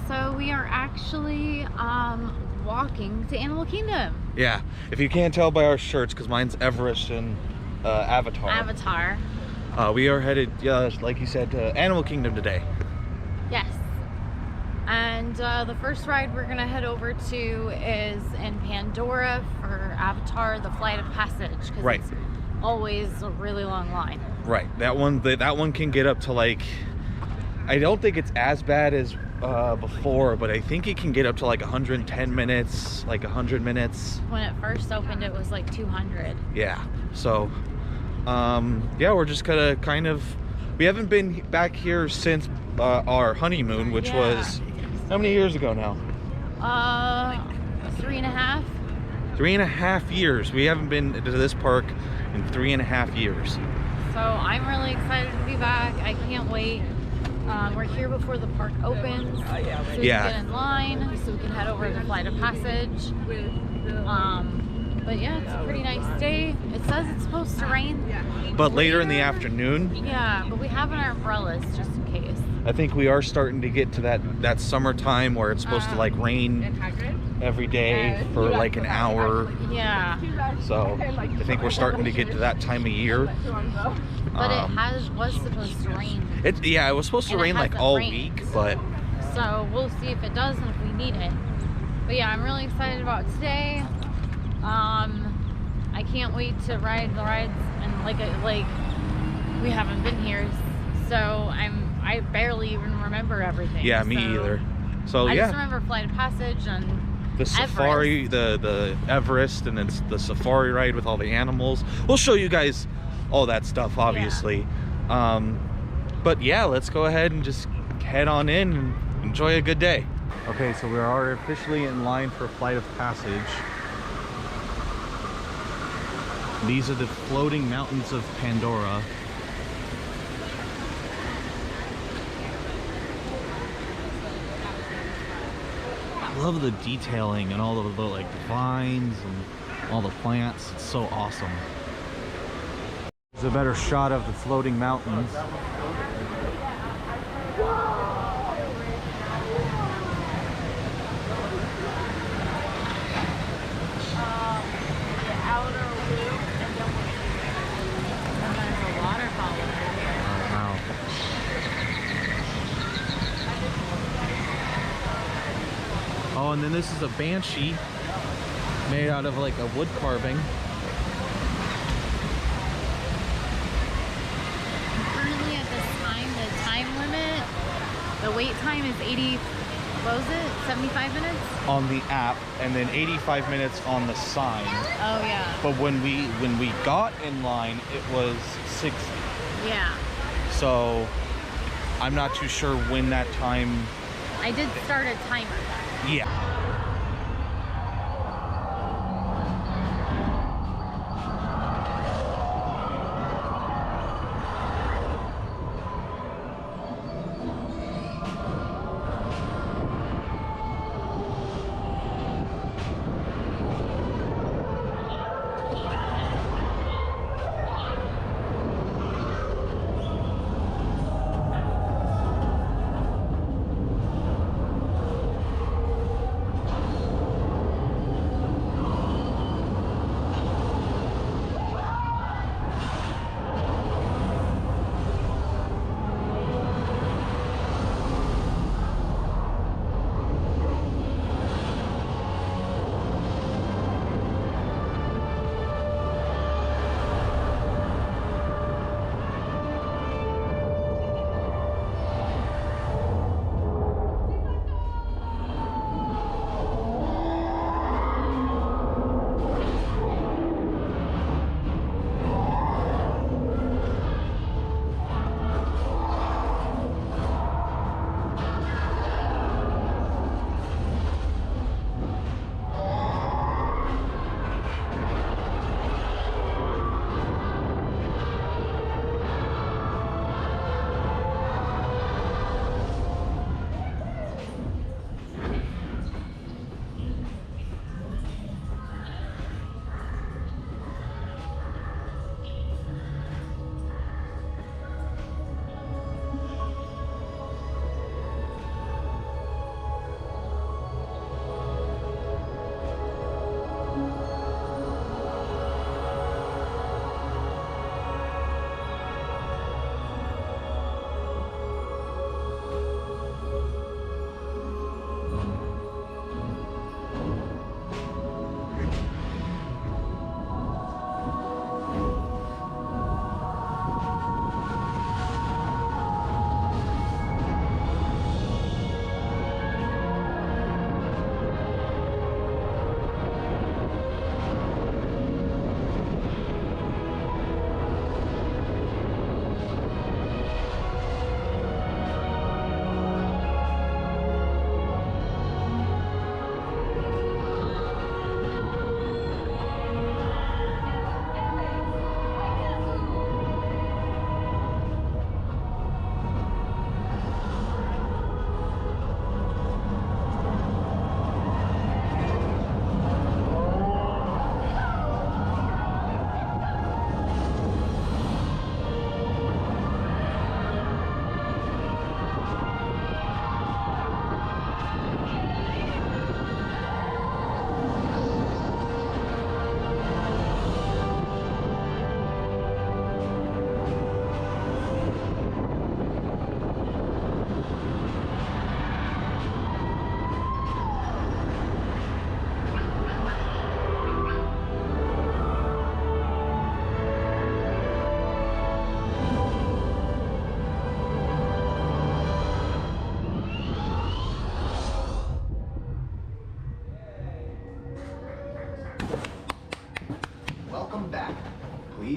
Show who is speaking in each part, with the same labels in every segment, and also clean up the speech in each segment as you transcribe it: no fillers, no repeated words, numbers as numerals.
Speaker 1: so we are actually walking to Animal Kingdom.
Speaker 2: Yeah, if you can't tell by our shirts, because mine's Everest and Avatar. We are headed, like you said, to Animal Kingdom today.
Speaker 1: Yes. And the first ride we're gonna head over to is in Pandora for Avatar: The Flight of Passage, because
Speaker 2: Right.
Speaker 1: it's always a really long line.
Speaker 2: Right. That one can get up to, like, I don't think it's as bad as before, but I think it can get up to like 110 minutes, like 100 minutes.
Speaker 1: When it first opened, it was like 200.
Speaker 2: Yeah. So, yeah, we're just gonna we haven't been back here since our honeymoon, which was how many years ago now?
Speaker 1: 3.5.
Speaker 2: 3.5 years. We haven't been to this park in 3.5 years.
Speaker 1: So I'm really excited to be back. I can't wait. We're here before the park opens, so we can get in line, so we can head over to the Flight of Passage. But yeah, it's a pretty nice day. It says it's supposed to rain,
Speaker 2: but later in the afternoon.
Speaker 1: Yeah, but we have our umbrellas just in case.
Speaker 2: I think we are starting to get to that summertime where it's supposed to like rain every day for like an hour.
Speaker 1: Yeah.
Speaker 2: So I think we're starting to get to that time of year.
Speaker 1: But it was supposed to rain.
Speaker 2: It was supposed to rain like all week, but
Speaker 1: so we'll see if it does and if we need it. But yeah, I'm really excited about today. I can't wait to ride the rides, and like we haven't been here, so I barely even remember everything.
Speaker 2: Yeah, me either. So
Speaker 1: I just remember Flight of Passage and
Speaker 2: the safari, the Everest, and then the safari ride with all the animals. We'll show you guys all that stuff, obviously. Yeah. But yeah, let's go ahead and just head on in and enjoy a good day. Okay, so we are officially in line for Flight of Passage. These are the floating mountains of Pandora. I love the detailing and all of the like vines and all the plants. It's so awesome. There's a better shot of the floating mountains. Oh, and then this is a banshee made out of like a wood carving.
Speaker 1: Currently at this time, the time limit, the wait time is 75 minutes?
Speaker 2: On the app, and then 85 minutes on the sign.
Speaker 1: Oh yeah.
Speaker 2: But when we got in line, it was 60.
Speaker 1: Yeah.
Speaker 2: So I'm not too sure when that time.
Speaker 1: I did start a timer.
Speaker 2: Yeah.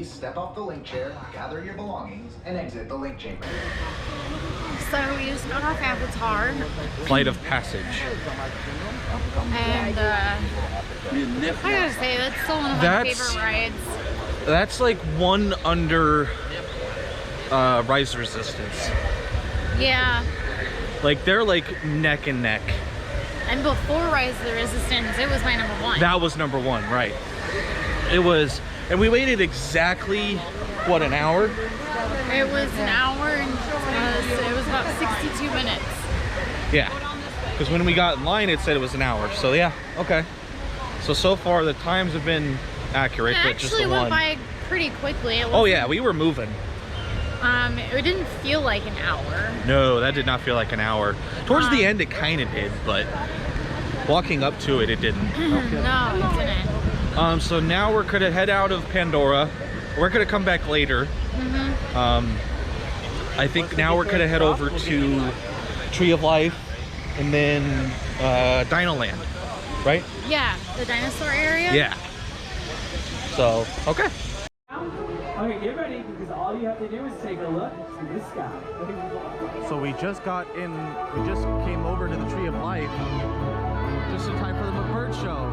Speaker 3: Please step off the link chair, gather your belongings, and exit the link chamber.
Speaker 1: So we just got off Avatar.
Speaker 2: Flight of Passage.
Speaker 1: And I gotta say, that's still one of my favorite rides.
Speaker 2: That's like one under Rise Resistance.
Speaker 1: Yeah.
Speaker 2: Like they're like neck and neck.
Speaker 1: And before Rise of the Resistance, it was my number one.
Speaker 2: That was number one, right. It was, and we waited exactly, what, an hour?
Speaker 1: It was an hour and it was about 62 minutes.
Speaker 2: Yeah, because when we got in line, it said it was an hour. So yeah, okay. So far the times have been accurate,
Speaker 1: It
Speaker 2: but just
Speaker 1: actually
Speaker 2: the
Speaker 1: went
Speaker 2: one.
Speaker 1: by pretty quickly.
Speaker 2: Oh yeah, we were moving.
Speaker 1: It didn't feel like an hour.
Speaker 2: No, that did not feel like an hour. Towards the end, it kind of did, but walking up to it, it didn't.
Speaker 1: No, it didn't.
Speaker 2: So now we're gonna head out of Pandora. We're gonna come back later. I think now we're gonna head over to Tree of Life and then Dino Land, right?
Speaker 1: Yeah, the dinosaur area?
Speaker 2: Yeah. So, okay.
Speaker 4: Okay, get ready, because all you have to do is take a look to the sky.
Speaker 2: So we just got in, we just came over to the Tree of Life just in time for the bird show.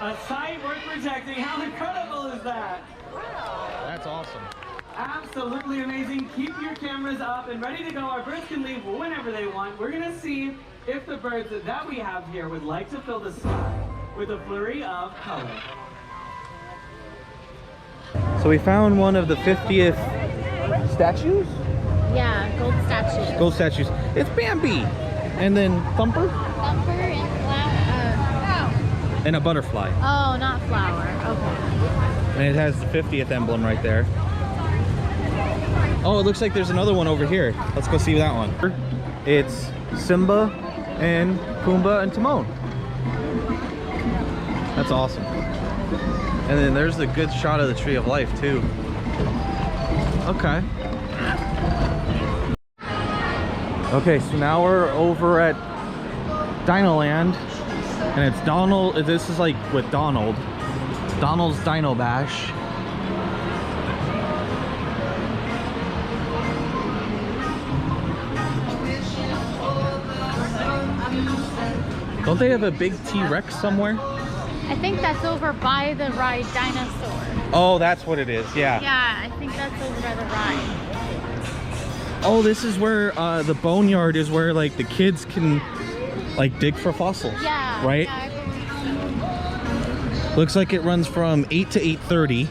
Speaker 4: A sight worth protecting. How incredible is that?
Speaker 2: That's awesome.
Speaker 4: Absolutely amazing. Keep your cameras up and ready to go. Our birds can leave whenever they want. We're going to see if the birds that we have here would like to fill the sky with a flurry of color.
Speaker 2: So we found one of the 50th statues?
Speaker 1: Yeah, gold statues.
Speaker 2: Gold statues. It's Bambi. And then Thumper?
Speaker 1: Thumper and flower.
Speaker 2: And a butterfly.
Speaker 1: Oh, not flower. Okay.
Speaker 2: And it has the 50th emblem right there. Oh, it looks like there's another one over here. Let's go see that one. It's Simba and Pumbaa and Timon. That's awesome. And then there's the good shot of the Tree of Life too. Okay. Okay, so now we're over at Dino Land, and it's Donald. This is like with Donald. Donald's Dino Bash. Don't they have a big T-Rex somewhere?
Speaker 1: I think that's over by the ride Dinosaur.
Speaker 2: Oh, that's what it is. Yeah.
Speaker 1: Yeah, I think that's over by the ride.
Speaker 2: Oh, this is where the boneyard is, where like the kids can like dig for fossils.
Speaker 1: Yeah.
Speaker 2: Right?
Speaker 1: Yeah, I believe so.
Speaker 2: Looks like it runs from 8 to 8:30.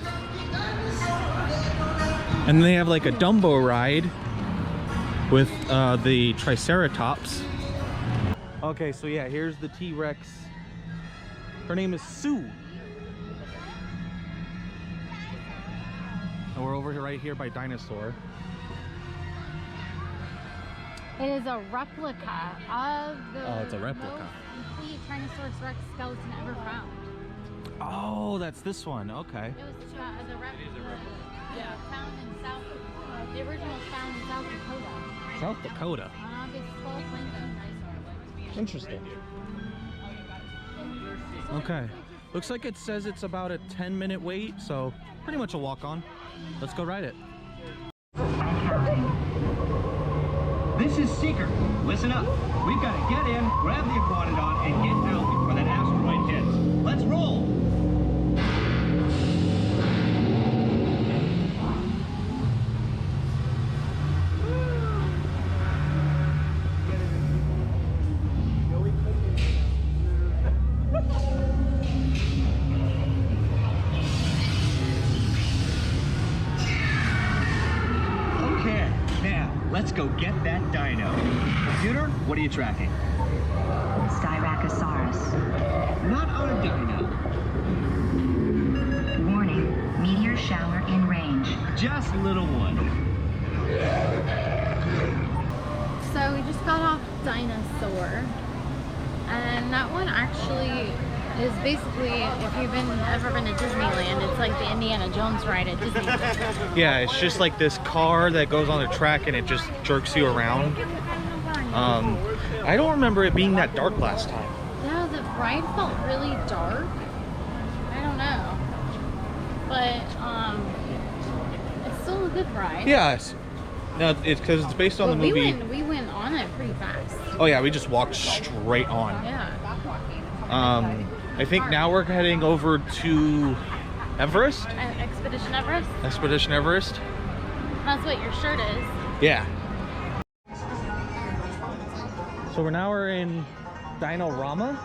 Speaker 2: And then they have like a Dumbo ride with the Triceratops. Okay, so yeah, here's the T-Rex. Her name is Sue. And we're over here right here by Dinosaur.
Speaker 1: It is a replica of the
Speaker 2: Oh, it's a replica.
Speaker 1: most complete Tyrannosaurus Rex skeleton ever found.
Speaker 2: Oh, that's this one. Okay.
Speaker 1: It was the replica found in South. The original was found in South Dakota.
Speaker 2: South Dakota.
Speaker 1: This skull plankton.
Speaker 2: Interesting. Okay. Looks like it says it's about a 10-minute wait, so pretty much a walk-on. Let's go ride it.
Speaker 5: This is Seeker. Listen up. We've got to get in, grab the Aquanodon, and get out before that asteroid hits. Let's roll! Okay, now let's go get that dino. Computer, what are you tracking?
Speaker 6: Styracosaurus.
Speaker 5: Not our dino.
Speaker 6: Warning, meteor shower in range.
Speaker 5: Just little one.
Speaker 1: So we just got off Dinosaur, and that one actually is basically, if you've ever been to Disneyland, it's like the Indiana Jones ride at Disneyland.
Speaker 2: Yeah, it's just like this car that goes on a track and it just jerks you around. I don't remember it being that dark last time.
Speaker 1: Yeah, the ride felt really dark. I don't know. But, it's still a good ride.
Speaker 2: Yes. No, it's because it's based on the movie.
Speaker 1: We went on it pretty fast.
Speaker 2: Oh yeah, we just walked straight on.
Speaker 1: Yeah.
Speaker 2: I think now we're heading over to Everest.
Speaker 1: Expedition Everest?
Speaker 2: Expedition Everest.
Speaker 1: That's what your shirt is.
Speaker 2: Yeah. So we're in Dino-Rama.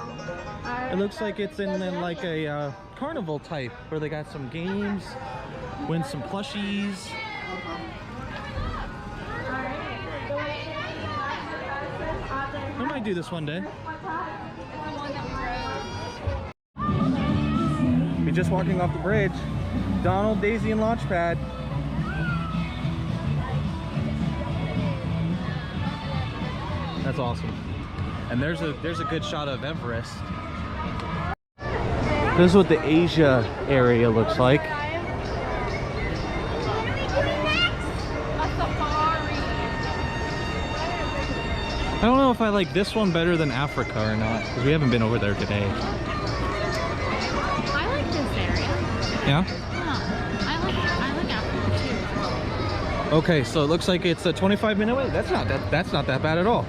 Speaker 2: It looks like it's in like a carnival type where they got some games, win some plushies. I might do this one day. We're just walking off the bridge. Donald, Daisy, and Launchpad. That's awesome. And there's a good shot of Everest. This is what the Asia area looks like. I don't know if I like this one better than Africa or not, because we haven't been over there today.
Speaker 1: I like this area.
Speaker 2: Yeah?
Speaker 1: Yeah. I like Africa too.
Speaker 2: Okay, so it looks like it's a 25-minute wait. That's not that bad at all.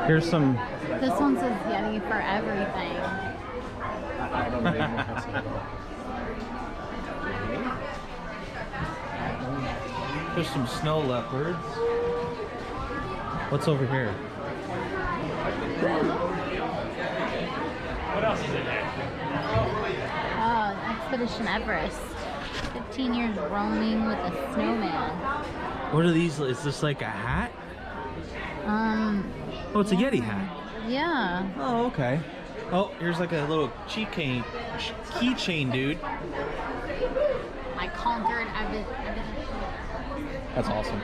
Speaker 2: Here's some.
Speaker 1: This one says Yeti for everything.
Speaker 2: There's some snow leopards. What's over here?
Speaker 5: What else is in there?
Speaker 1: Expedition Everest. 15 years roaming with a snowman.
Speaker 2: What are these? Is this like a hat? Oh, it's a Yeti hat.
Speaker 1: Yeah.
Speaker 2: Oh, okay. Oh, here's like a little keychain, dude.
Speaker 1: I conquered everything.
Speaker 2: That's awesome.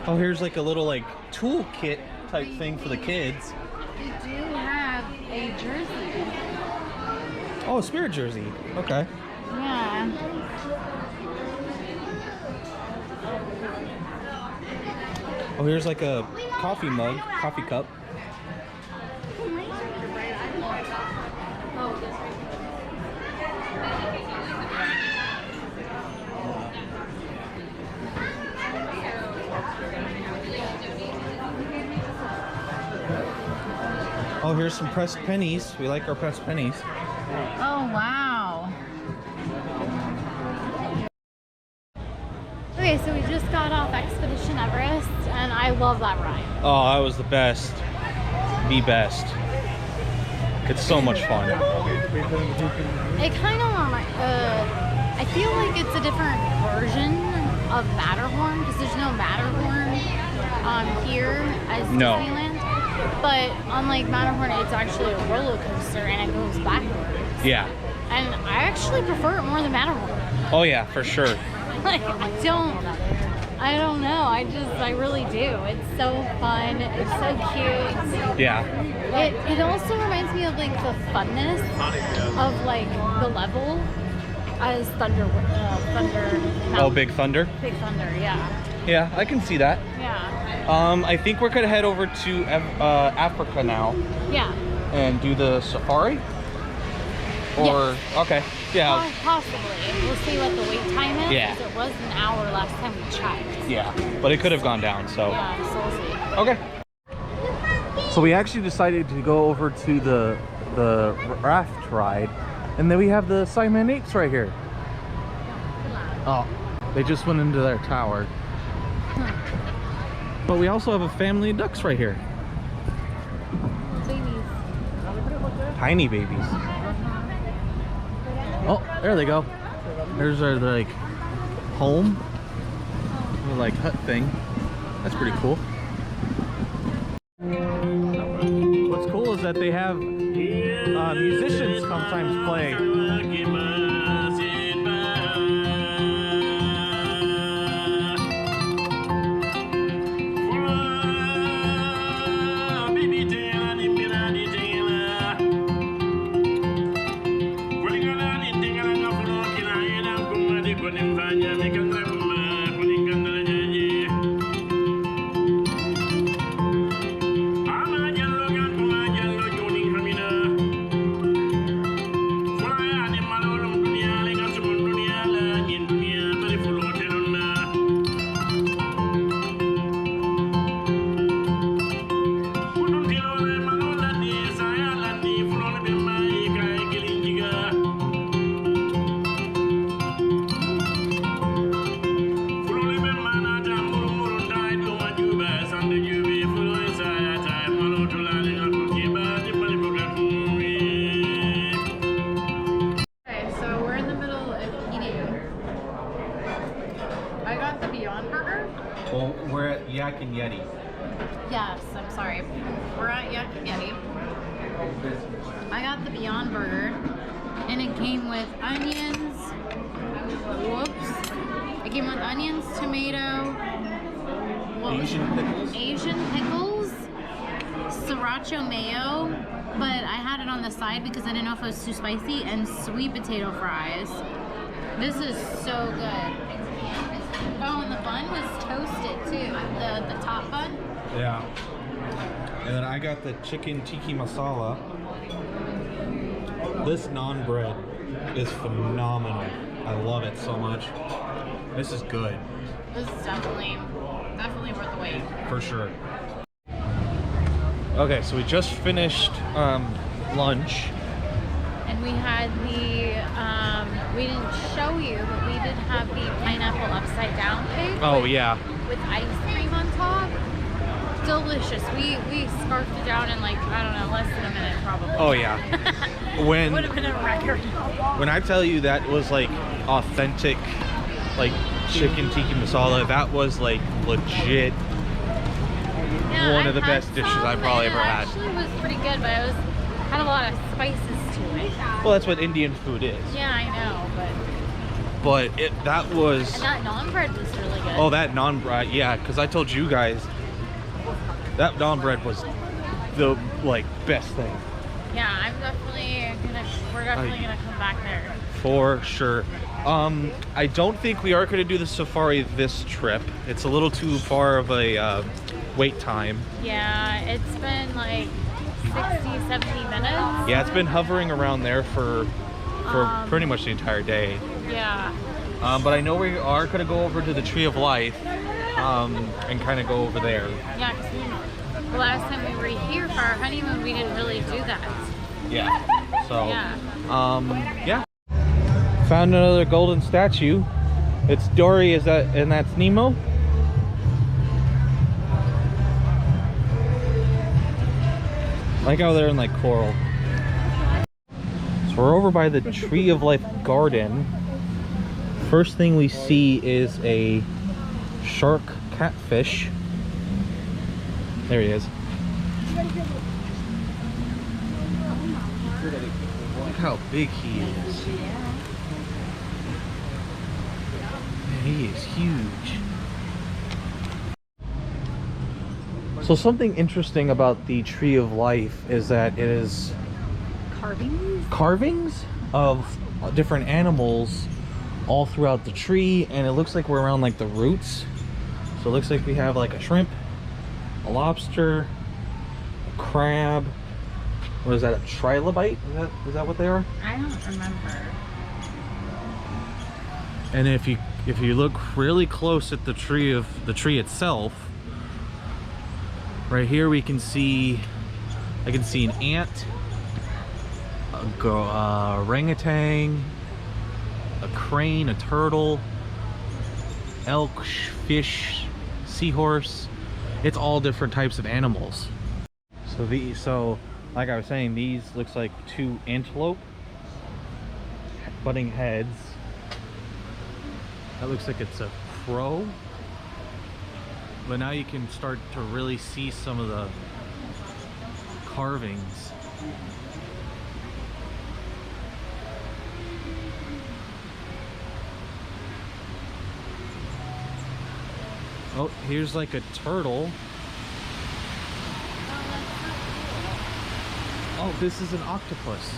Speaker 2: Oh, here's like a little like toolkit type thing for the kids.
Speaker 1: We do have a jersey.
Speaker 2: Oh, a Spirit jersey. Okay.
Speaker 1: Yeah.
Speaker 2: Oh, here's like a coffee mug, coffee cup. Oh, here's some pressed pennies. We like our pressed pennies.
Speaker 1: Oh, wow. Okay, so we just got off Expedition Everest, and I love that ride.
Speaker 2: Oh, that was the best. The best. It's so much fun.
Speaker 1: It kind of I feel like it's a different version of Matterhorn, because there's no Matterhorn here as Disneyland. But unlike Matterhorn, it's actually a roller coaster and it goes backwards.
Speaker 2: Yeah.
Speaker 1: And I actually prefer it more than Matterhorn.
Speaker 2: Oh yeah, for sure.
Speaker 1: Like, I don't know. I really do. It's so fun. It's so cute.
Speaker 2: Yeah.
Speaker 1: It also reminds me of like the funness of like the level as Thunder.
Speaker 2: Oh, Big Thunder?
Speaker 1: Big Thunder, yeah.
Speaker 2: Yeah, I can see that.
Speaker 1: Yeah.
Speaker 2: I think we're gonna head over to Africa now
Speaker 1: Yeah.
Speaker 2: and do the safari. Or okay, yeah,
Speaker 1: Possibly. We'll see what the wait time is.
Speaker 2: Yeah.
Speaker 1: 'Cause it was an hour last time we checked.
Speaker 2: yeah, but it could have gone down. So
Speaker 1: Yeah, so we'll see.
Speaker 2: okay. So we actually decided to go over to the raft ride, and then we have the Siamese apes right here. Oh, they just went into their tower. But we also have a family of ducks right here.
Speaker 1: Babies.
Speaker 2: Tiny babies. Oh, there they go. There's our like home, little like hut thing. That's pretty cool. What's cool is that they have musicians sometimes play.
Speaker 1: Okay, so we're in the middle of eating. I got the Beyond Burger.
Speaker 2: Well, we're at Yak and Yeti.
Speaker 1: Yes, I'm sorry. We're at Yak and Yeti. I got the Beyond Burger, and it came with onions. Whoops. It came with onions, tomato, Asian pickles, sriracha mayo, but I had it on the side because I didn't know if it was too spicy, and sweet potato fries. This is so good. Oh, and the bun was toasted too. The top bun.
Speaker 2: Yeah. And then I got the chicken tiki masala. This naan bread is phenomenal. I love it so much. This is good.
Speaker 1: This is definitely worth the wait.
Speaker 2: For sure. Okay, so we just finished lunch.
Speaker 1: And we had we didn't show you, but we did have the pineapple upside down cake.
Speaker 2: Oh yeah.
Speaker 1: With ice cream on top. Delicious. We scarfed it down in like, I don't know, less than a minute probably.
Speaker 2: Oh yeah. When
Speaker 1: would have been a record.
Speaker 2: when I tell you that was like authentic, like chicken tiki masala, that was like legit
Speaker 1: Yeah,
Speaker 2: one of the
Speaker 1: I've had
Speaker 2: best dishes
Speaker 1: some,
Speaker 2: I've probably
Speaker 1: and
Speaker 2: ever had.
Speaker 1: It actually was pretty good, but it had a lot of spices to it.
Speaker 2: Well, that's what Indian food is.
Speaker 1: Yeah, I know,
Speaker 2: But that was.
Speaker 1: and that naan bread was really good.
Speaker 2: Oh, that naan bread, yeah, because I told you guys that naan bread was the like best thing.
Speaker 1: Yeah, we're definitely gonna come back there.
Speaker 2: For sure. I don't think we are going to do the safari this trip. It's a little too far of a wait time.
Speaker 1: Yeah, it's been like 60, 70 minutes.
Speaker 2: Yeah, it's been hovering around there for pretty much the entire day.
Speaker 1: Yeah.
Speaker 2: But I know we are going to go over to the Tree of Life and kind of go over there.
Speaker 1: Yeah, because the last time we were here for our honeymoon, we didn't really do that.
Speaker 2: Yeah. So,
Speaker 1: Yeah.
Speaker 2: yeah. Found another golden statue. It's Dory, and that's Nemo. Like how they're in like coral. So we're over by the Tree of Life garden. First thing we see is a shark catfish. There he is. Look how big he is. Man, he is huge. So something interesting about the Tree of Life is that it is carvings of different animals all throughout the tree, and it looks like we're around like the roots. So it looks like we have like a shrimp, a lobster, a crab. What is that? A trilobite? Is that what they are?
Speaker 1: I don't remember.
Speaker 2: And if you look really close at the tree itself, right here I can see an ant, a orangutan, a crane, a turtle, elk, fish, seahorse. It's all different types of animals. So like I was saying, these looks like 2 antelope butting heads. That looks like it's a crow. But now you can start to really see some of the carvings. Oh, here's like a turtle. Oh, this is an octopus.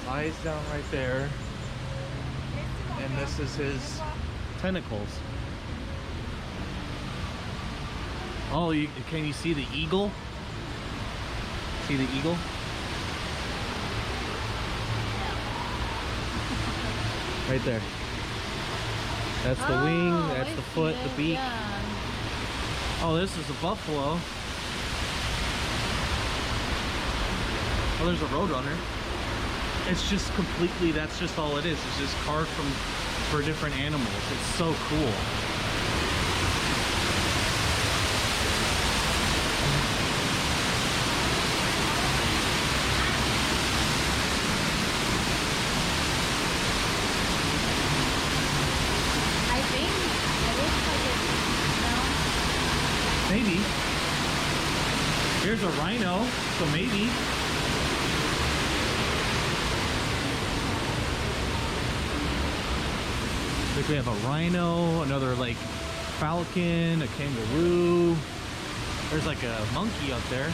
Speaker 2: Eyes down right there. And this is his tentacles. Oh, can you see the eagle? See the eagle? Right there. That's the wing, that's the foot, the beak.
Speaker 1: Yeah.
Speaker 2: Oh, this is a buffalo. Oh, there's a roadrunner. It's just completely, that's just all it is. It's just carved for different animals. It's so cool.
Speaker 1: I think it looks like it's,
Speaker 2: Maybe. Here's a rhino, so maybe. Like we have a rhino, another like falcon, a kangaroo. There's like a monkey up there.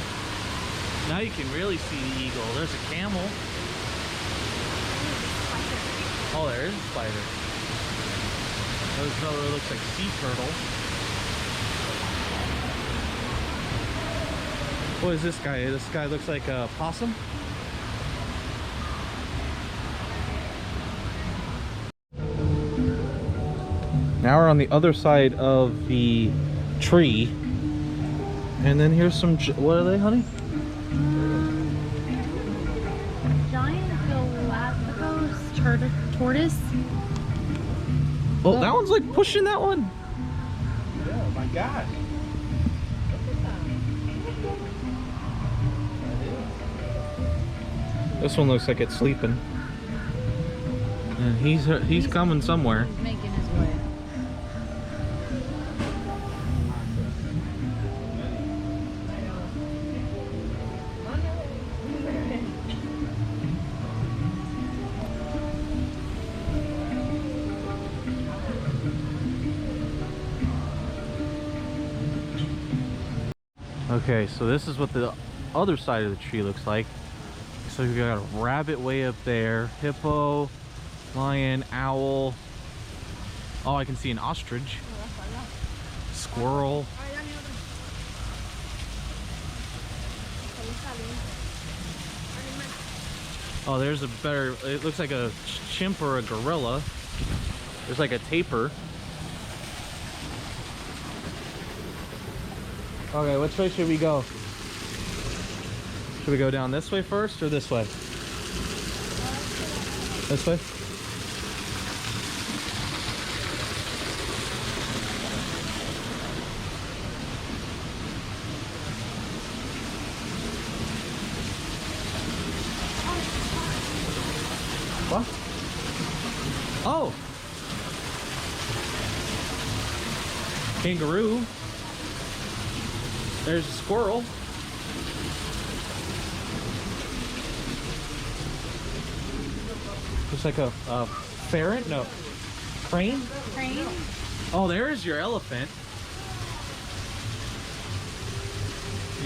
Speaker 2: Now you can really see the eagle. There's a camel. Oh, there is a spider. There's another, looks like sea turtle. What is this guy? This guy looks like a possum. Now we're on the other side of the tree. And then here's some, what are they, honey?
Speaker 1: giant Galapagos tortoise.
Speaker 2: Oh, that one's like pushing that one.
Speaker 5: Oh my gosh.
Speaker 2: This one looks like it's sleeping. And he's coming somewhere.
Speaker 1: He's making his way.
Speaker 2: Okay, so this is what the other side of the tree looks like. So we got a rabbit way up there, hippo, lion, owl. Oh, I can see an ostrich, squirrel. Oh, there's a better, it looks like a chimp or a gorilla. There's like a tapir. Okay, which way should we go? Should we go down this way first or this way? This way? What? Oh! Kangaroo. There's a squirrel. Looks like a ferret? No. Crane?
Speaker 1: Crane?
Speaker 2: Oh, there's your elephant.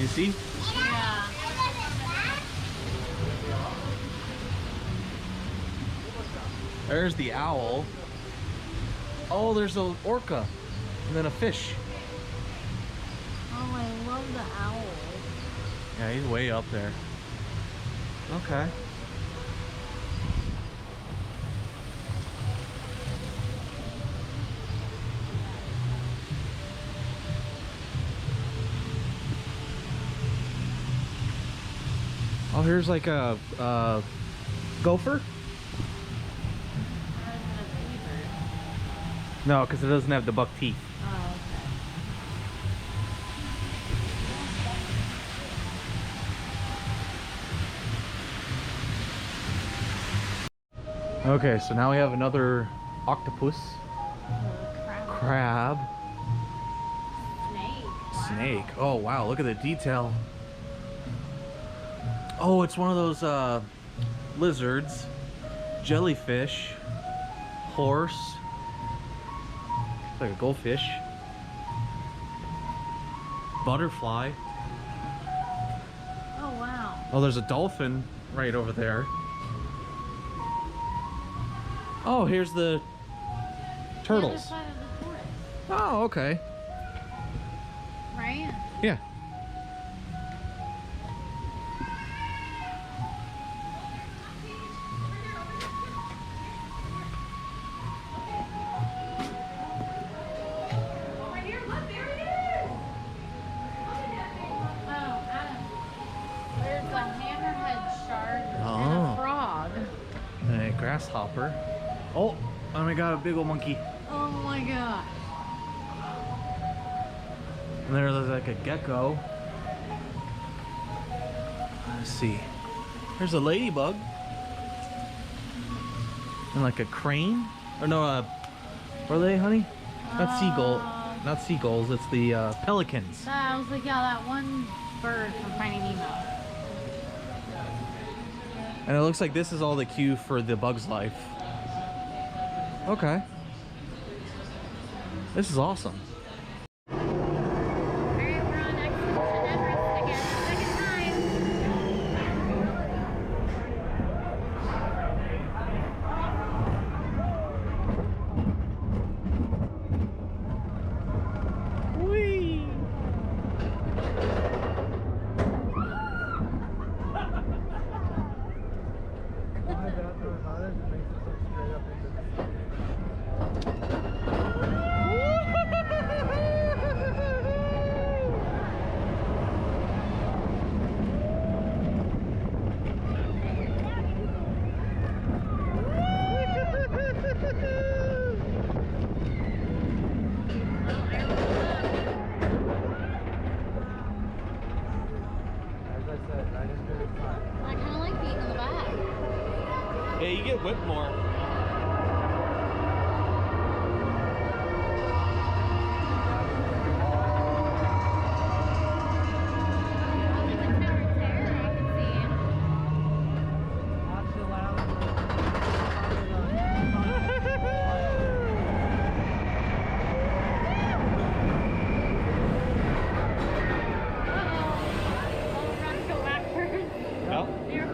Speaker 2: You see?
Speaker 1: Yeah.
Speaker 2: There's the owl. Oh, there's an orca and then a fish.
Speaker 1: Oh, I love the owl.
Speaker 2: Yeah, he's way up there. Okay. Oh, here's like a gopher? No, because it doesn't have the buck teeth.
Speaker 1: Oh,
Speaker 2: Okay, so now we have another octopus,
Speaker 1: okay.
Speaker 2: crab,
Speaker 1: Snake.
Speaker 2: snake. Oh wow, look at the detail. Oh, it's one of those lizards, jellyfish, horse, it's like a goldfish, butterfly.
Speaker 1: Oh, wow.
Speaker 2: Oh, there's a dolphin right over there. Oh, here's the
Speaker 1: The other
Speaker 2: turtles.
Speaker 1: side of the forest,
Speaker 2: Oh, okay.
Speaker 1: right?
Speaker 2: Yeah.
Speaker 1: Oh, Adam. There's a hammerhead shark and
Speaker 2: Oh.
Speaker 1: a frog.
Speaker 2: And a grasshopper. Oh, and we got a big old monkey.
Speaker 1: Oh my gosh.
Speaker 2: And there's like a gecko. Let's see. There's a ladybug. And like a crane. Or no, what are they, honey? Not seagull. Not seagulls. It's the pelicans.
Speaker 1: I was like, yeah, that one bird from Finding Nemo.
Speaker 2: And it looks like this is all the queue for the Bug's Life. Okay. This is awesome.
Speaker 1: Alright, we're on Expedition Everest again. Second time.
Speaker 2: Whee!
Speaker 1: I kind of like being in the back.
Speaker 2: Yeah, you get whipped more.
Speaker 1: I like the tower there. I can see. Oh, run, go backwards.
Speaker 2: No?
Speaker 1: You're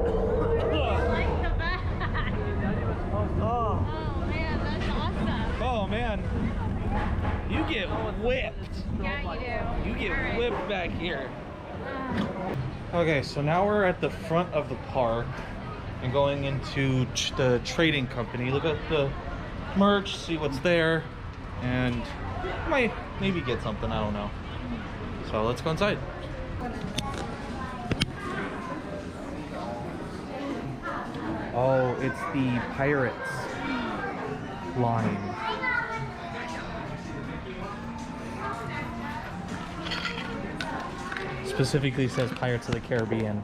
Speaker 1: like the back. Oh man, that's awesome.
Speaker 2: Oh man, you get whipped.
Speaker 1: Yeah, you do.
Speaker 2: You get
Speaker 1: All right.
Speaker 2: whipped back here. Okay, so now we're at the front of the park and going into the trading company. Look at the merch, see what's there, and might maybe get something, I don't know. So let's go inside. Oh, it's the Pirates line. Specifically says Pirates of the Caribbean.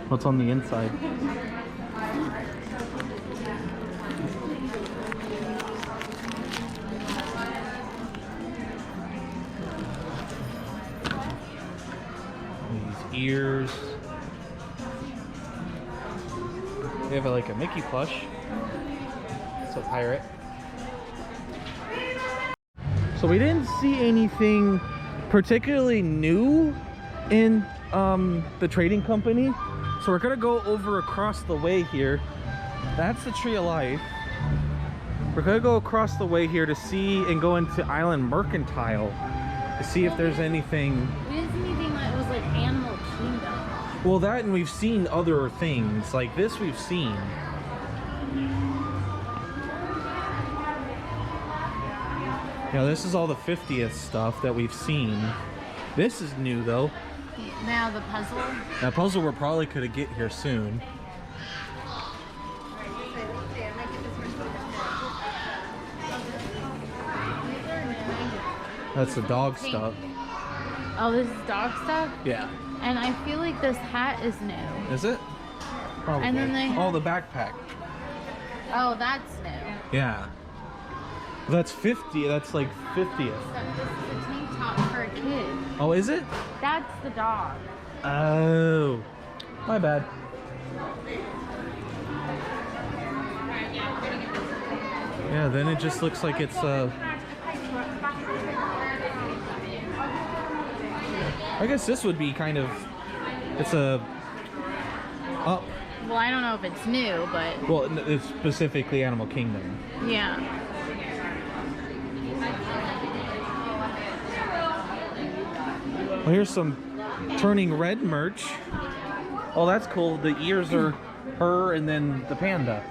Speaker 2: What's on the inside? These ears. They have like a Mickey plush. It's a pirate. So we didn't see anything particularly new in the trading company. So we're gonna go over across the way here. That's the Tree of Life. We're gonna go across the way here to see and go into Island Mercantile to see if there's anything.
Speaker 1: We didn't see anything that was like Animal Kingdom.
Speaker 2: Well, that, and we've seen other things like this. We've seen. You know, this is all the 50th stuff that we've seen. This is new though.
Speaker 1: Now the puzzle.
Speaker 2: That puzzle we're probably gonna get here soon. That's the dog stuff.
Speaker 1: Oh, this is dog stuff?
Speaker 2: Yeah.
Speaker 1: And I feel like this hat is new.
Speaker 2: Is it? Probably.
Speaker 1: And then they have...
Speaker 2: Oh, the backpack.
Speaker 1: Oh, that's new.
Speaker 2: Yeah. That's 50. That's like 50th.
Speaker 1: This is a tank top for a kid.
Speaker 2: Oh, is it?
Speaker 1: That's the dog.
Speaker 2: Oh. My bad. Yeah, then it just looks like it's I guess this would be kind of, it's a up.
Speaker 1: Well, I don't know if it's new, but
Speaker 2: Well, it's specifically Animal Kingdom.
Speaker 1: yeah.
Speaker 2: Well, here's some Turning Red merch. Oh, that's cool. The ears are her and then the panda.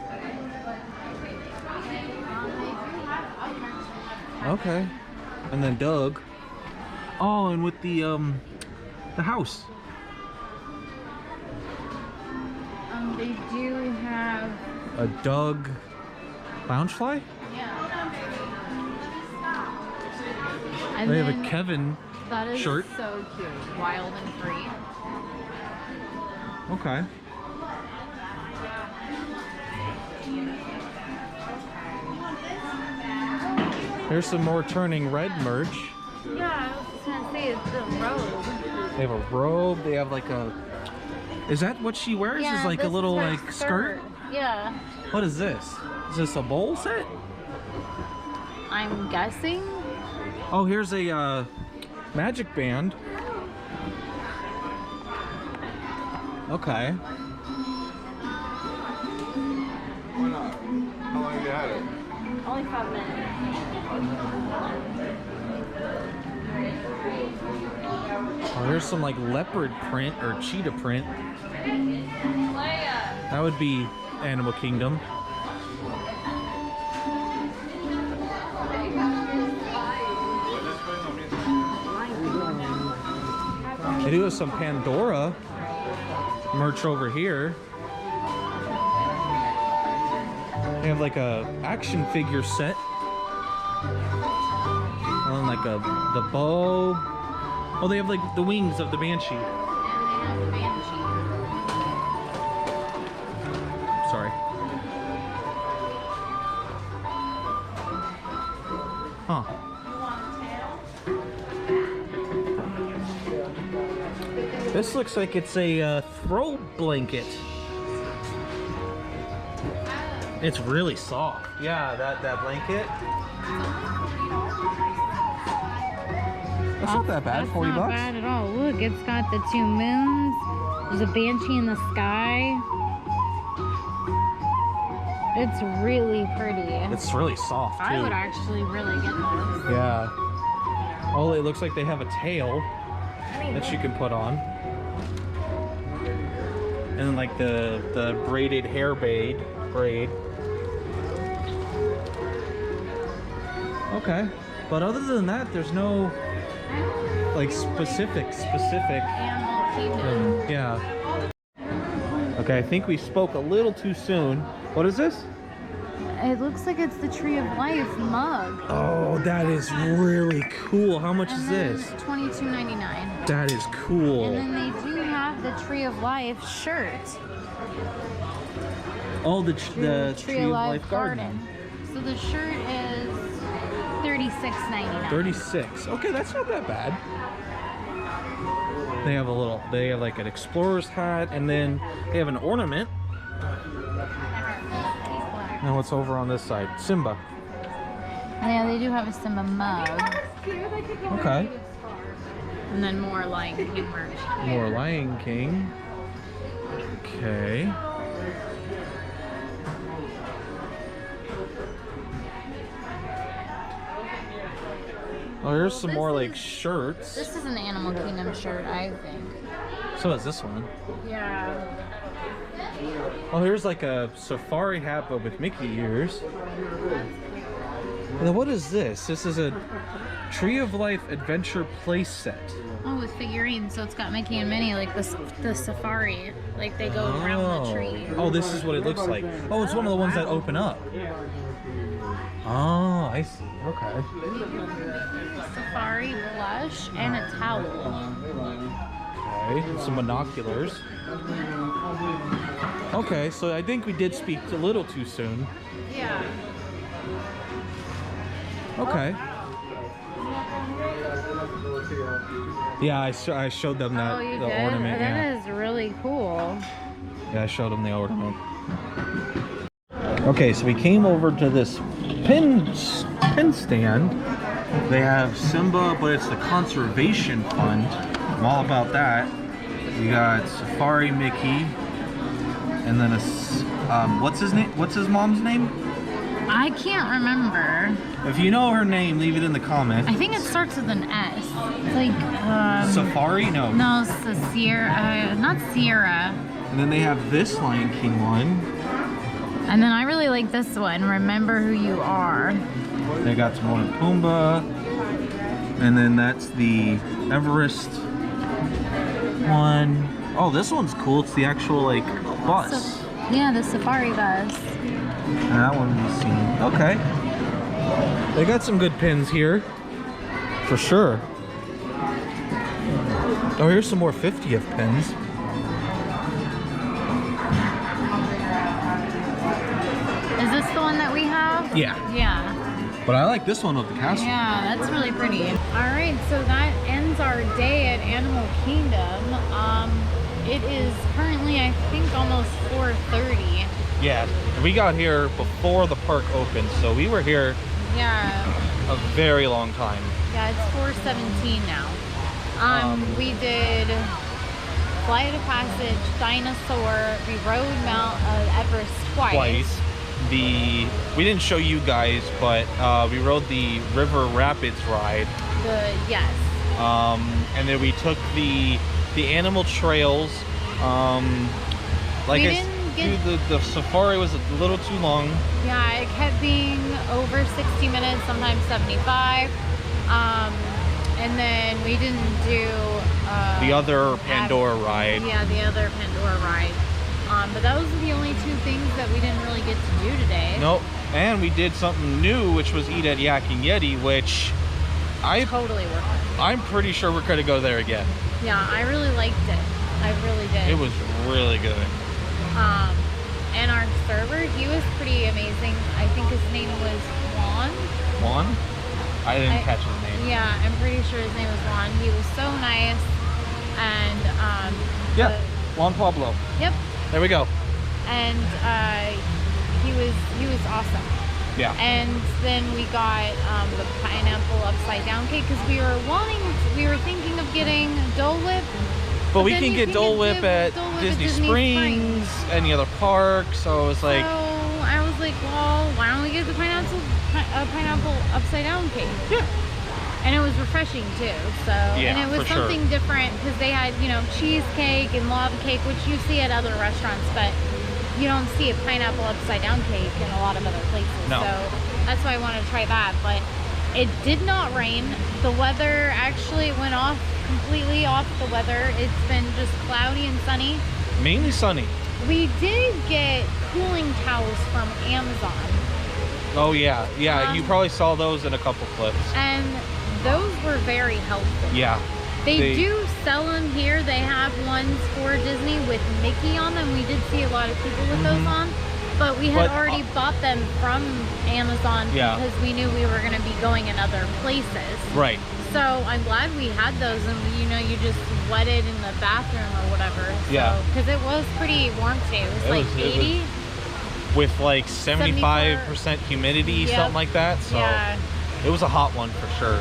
Speaker 2: Okay. And then Doug. Oh, and with the house.
Speaker 1: They do have
Speaker 2: A Doug Loungefly?
Speaker 1: yeah. And
Speaker 2: They have
Speaker 1: then
Speaker 2: a Kevin
Speaker 1: that is
Speaker 2: shirt.
Speaker 1: so cute. Wild and free.
Speaker 2: Okay. Here's some more Turning Red merch.
Speaker 1: Yeah, I was just gonna say it's the robe.
Speaker 2: They have a robe. They have like a. Is that what she wears?
Speaker 1: Yeah,
Speaker 2: is like
Speaker 1: this
Speaker 2: a little
Speaker 1: her
Speaker 2: like skirt?
Speaker 1: Yeah.
Speaker 2: What is this? Is this a bowl set?
Speaker 1: I'm guessing.
Speaker 2: Oh, here's a magic band. Okay.
Speaker 7: Why not? How long have you had it?
Speaker 1: Only 5 minutes.
Speaker 2: Oh, here's some like leopard print or cheetah print. That would be Animal Kingdom. They do have some Pandora merch over here. They have like a action figure set. And like the bow. Oh, they have like the wings of the Banshee.
Speaker 1: And they have the Banshee.
Speaker 2: Sorry. Huh. This looks like it's a throw blanket. It's really soft. Yeah, that blanket. That's not that bad.
Speaker 1: That's
Speaker 2: 40
Speaker 1: not
Speaker 2: bucks.
Speaker 1: bad at all. Look, it's got the 2 moons. There's a banshee in the sky. It's really pretty.
Speaker 2: It's really soft too.
Speaker 1: I would actually really get this.
Speaker 2: Yeah. Oh, it looks like they have a tail that you can put on. And then like the braided hair braid. Okay. But other than that, there's no like specific.
Speaker 1: Animal Kingdom.
Speaker 2: Yeah. Okay, I think we spoke a little too soon. What is this?
Speaker 1: It looks like it's the Tree of Life mug.
Speaker 2: Oh, that is really cool. How much is this?
Speaker 1: $22.99.
Speaker 2: That is cool.
Speaker 1: And then they do have the Tree of Life shirt.
Speaker 2: Oh, the Tree of Life garden.
Speaker 1: So the shirt is $36.99.
Speaker 2: 36. Okay, that's not that bad. They have like an explorer's hat, and then they have an ornament. And what's over on this side? Simba.
Speaker 1: Yeah, they do have a Simba mug.
Speaker 2: Okay.
Speaker 1: And then more Lion King merch.
Speaker 2: More Lion King. Okay. Oh, here's some more like shirts.
Speaker 1: This is an Animal Kingdom shirt, I think.
Speaker 2: So is this one.
Speaker 1: Yeah.
Speaker 2: Oh, here's like a safari hat, but with Mickey ears. And then what is this? This is a Tree of Life adventure play set.
Speaker 1: Oh, with figurines. So it's got Mickey and Minnie, like the safari. Like they go around the tree.
Speaker 2: Oh, this is what it looks like. Oh, it's one of the ones that open up. Oh, I see. Okay.
Speaker 1: Safari blush and a towel.
Speaker 2: Okay, some binoculars. Okay, so I think we did speak a little too soon.
Speaker 1: Yeah.
Speaker 2: Okay. Yeah, I showed them that
Speaker 1: Oh, you
Speaker 2: the
Speaker 1: did?
Speaker 2: ornament. Yeah.
Speaker 1: That is really cool.
Speaker 2: Yeah, I showed them the ornament. Okay, so we came over to this pin stand. They have Simba, but it's the conservation fund. I'm all about that. We got Safari Mickey, and then what's his name? What's his mom's name?
Speaker 1: I can't remember.
Speaker 2: If you know her name, leave it in the comments.
Speaker 1: I think it starts with an S. It's like
Speaker 2: Safari? No.
Speaker 1: No, it's a Sierra. Not Sierra.
Speaker 2: And then they have this Lion King one.
Speaker 1: And then I really like this one. Remember who you are.
Speaker 2: They got Timon and Pumbaa. And then that's the Everest one. Oh, this one's cool. It's the actual like bus.
Speaker 1: Yeah, the safari bus.
Speaker 2: And that one we've seen. Okay. They got some good pins here. For sure. Oh, here's some more 50th pins.
Speaker 1: Is this the one that we have?
Speaker 2: Yeah.
Speaker 1: Yeah.
Speaker 2: But I like this one with the castle.
Speaker 1: Yeah, that's really pretty. All right, so that ends our day at Animal Kingdom. It is currently, I think, almost 4:30.
Speaker 2: Yeah. We got here before the park opened, so we were here
Speaker 1: Yeah.
Speaker 2: a very long time.
Speaker 1: Yeah, it's 4:17 now. We did Flight of Passage, Dinosaur, we rode Mount Everest twice.
Speaker 2: We didn't show you guys, but we rode the River Rapids ride.
Speaker 1: Yes.
Speaker 2: And then we took the animal trails. Like
Speaker 1: We
Speaker 2: I
Speaker 1: didn't get-
Speaker 2: the safari was a little too long.
Speaker 1: Yeah, it kept being over 60 minutes, sometimes 75. And then we didn't do
Speaker 2: The other Pandora ride.
Speaker 1: Yeah, the other Pandora ride. But those are the only two things that we didn't really get to do today.
Speaker 2: Nope. And we did something new, which was eat at Yak and Yeti, which
Speaker 1: Totally worth it.
Speaker 2: I'm pretty sure we're gonna go there again.
Speaker 1: Yeah, I really liked it. I really did.
Speaker 2: It was really good.
Speaker 1: And our server, he was pretty amazing. I think his name was Juan.
Speaker 2: Juan? I didn't catch his name.
Speaker 1: Yeah, I'm pretty sure his name was Juan. He was so nice. And
Speaker 2: Yeah, Juan Pablo.
Speaker 1: Yep.
Speaker 2: There we go.
Speaker 1: And he was awesome.
Speaker 2: Yeah.
Speaker 1: And then we got the pineapple upside down cake because we were thinking of getting Dole Whip.
Speaker 2: But we
Speaker 1: then
Speaker 2: can
Speaker 1: you
Speaker 2: get Dole Whip at
Speaker 1: Dole Whip
Speaker 2: Disney Springs, any other park. So it was like,
Speaker 1: So I was like, well, why don't we get the pineapple upside down cake?
Speaker 2: yeah.
Speaker 1: And it was refreshing too. So
Speaker 2: Yeah,
Speaker 1: and it was
Speaker 2: for sure.
Speaker 1: something different because they had, cheesecake and lava cake, which you see at other restaurants, but you don't see a pineapple upside down cake in a lot of other places.
Speaker 2: No.
Speaker 1: So that's why I wanted to try that. But It did not rain. The weather actually went off completely off the weather. It's been just cloudy and sunny.
Speaker 2: Mainly sunny.
Speaker 1: We did get cooling towels from Amazon.
Speaker 2: Oh yeah, yeah. You probably saw those in a couple clips.
Speaker 1: And those were very helpful.
Speaker 2: Yeah.
Speaker 1: They do sell them here. They have ones for Disney with Mickey on them. We did see a lot of people with those on. But we had already bought them from Amazon because we knew we were going to be going in other places.
Speaker 2: Right.
Speaker 1: So I'm glad we had those, and you know, you just wetted in the bathroom or whatever. So,
Speaker 2: yeah.
Speaker 1: Because it was pretty warm today. It was like 80.
Speaker 2: With like 75% humidity, something like that. So it was a hot one for sure.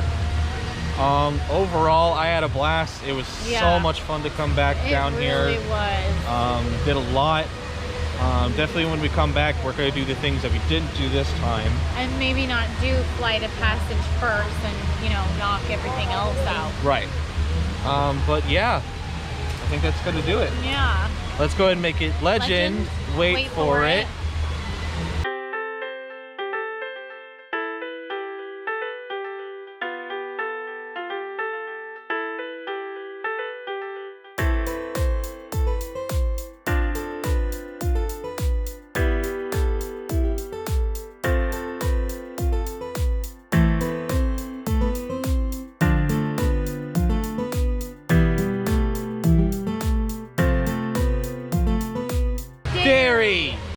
Speaker 2: Overall, I had a blast. It was so much fun to come back down here.
Speaker 1: It really was.
Speaker 2: Did a lot. Definitely when we come back, we're going to do the things that we didn't do this time.
Speaker 1: And maybe not do Flight of Passage first and, you know, knock everything else out.
Speaker 2: Right. But yeah, I think that's going to do it.
Speaker 1: Yeah.
Speaker 2: Let's go ahead and make it Legend. Wait for it.